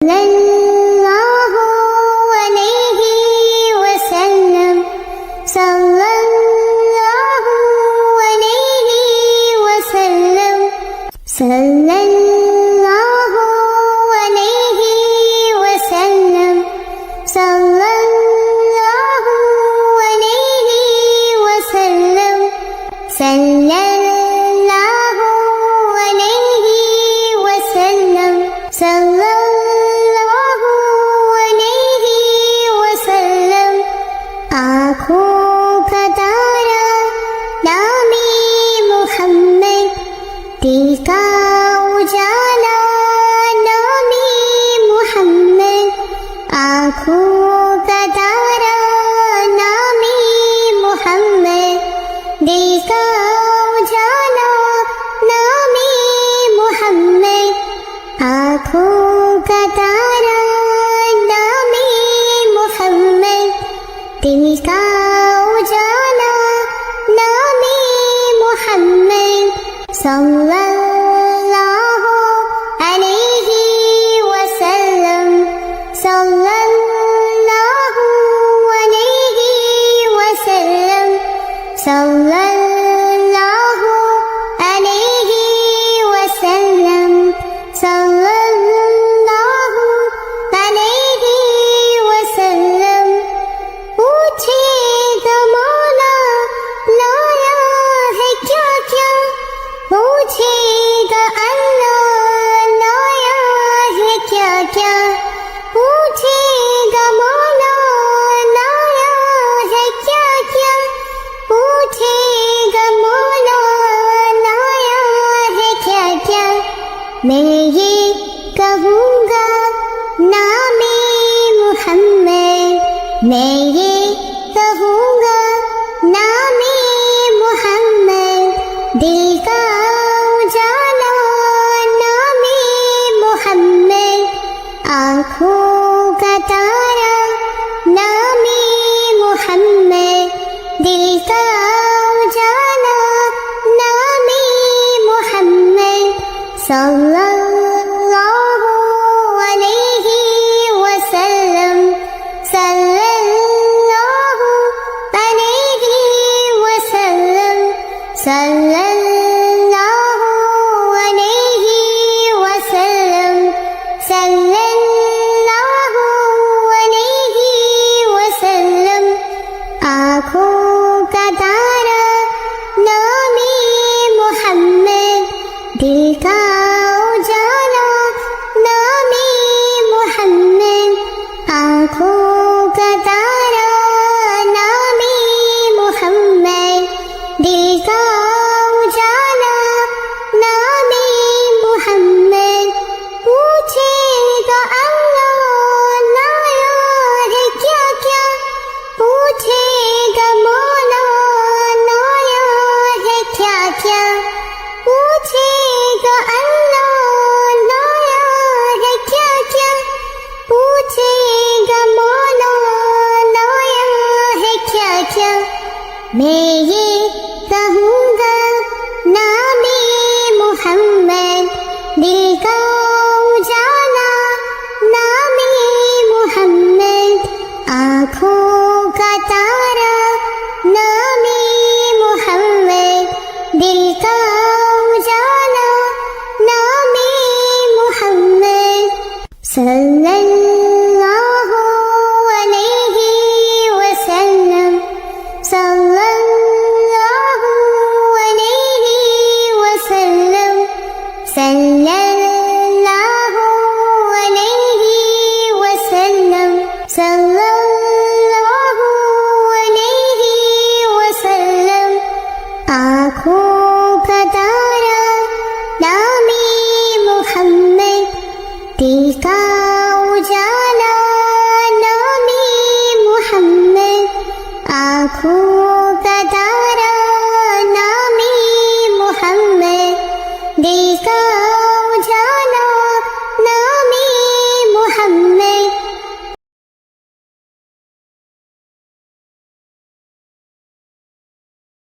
सल्लल्लाहु अलैहि वसल्लम सल्लल्लाहु अलैहि वसल्लम सल्लल्लाहु अलैहि वसल्लम सल्लल्लाहु अलैहि वसल्लम सल्लल्लाहु अलैहि वसल्लम सल्लल्लाहु अलैहि वसल्लम। आँखों का तारा नामी मुहम्मद, दिल का उजाला नामी मुहम्मद। आँखों का तारा नामी मुहम्मद, दिल का उजाला नामी मुहम्मद। आँखों का तारा नामी मुहम्मद, दिल का उजाला नामी मुहम्मद। सल्लल्लाहु अलैहि वसल्लम सल्लल्लाहु अलैहि वसल्लम सल्लल्लाहु अलैहि वसल्लम सल्लल्लाहु अलैहि वसल्लम। पूछेगा मौला लाया है क्या क्या, पूछेगा अल्लाह लाया है क्या क्या। पूछेगा मौला लाया है क्या क्या, पूछेगा मौला लाया है क्या क्या। मैं ये कहूँगा नामे मुहम्मद, मैं ये कहूँगा नामे मुहम्मद। दिल का उजाला नामे मुहम्मद, आँखों का तारा नामे मुहम्मद। दिल का उजाला नामे मुहम्मद। सल्लल्लाहु अलैहि वसल्लम सल्लल्लाहु अलैहि वसल्लम सल्लल्लाहु अलैहि वसल्लम सल्लल्लाहु अलैहि वसल्लम। आँखों का तारा नामे मुहम्मद, दिल का उजाला नामे मुहम्मद। आँखों का तारा नामे मुहम्मद, दिल का उजाला नामे मुहम्मद। पूछेगा अल्लाह लाया है क्या क्या, पूछेगा मौला लाया है क्या क्या। पूछेगा अल्लाह लाया है क्या क्या, पूछेगा मौला लाया है क्या क्या। मैं ये कहूँगा नामे मुहम्मद, दिल का उजाला नामे मुहम्मद। आँखों का तारा नामे मुहम्मद, दिल का उजाला नामे मुहम्मद। सल्लल्लाहु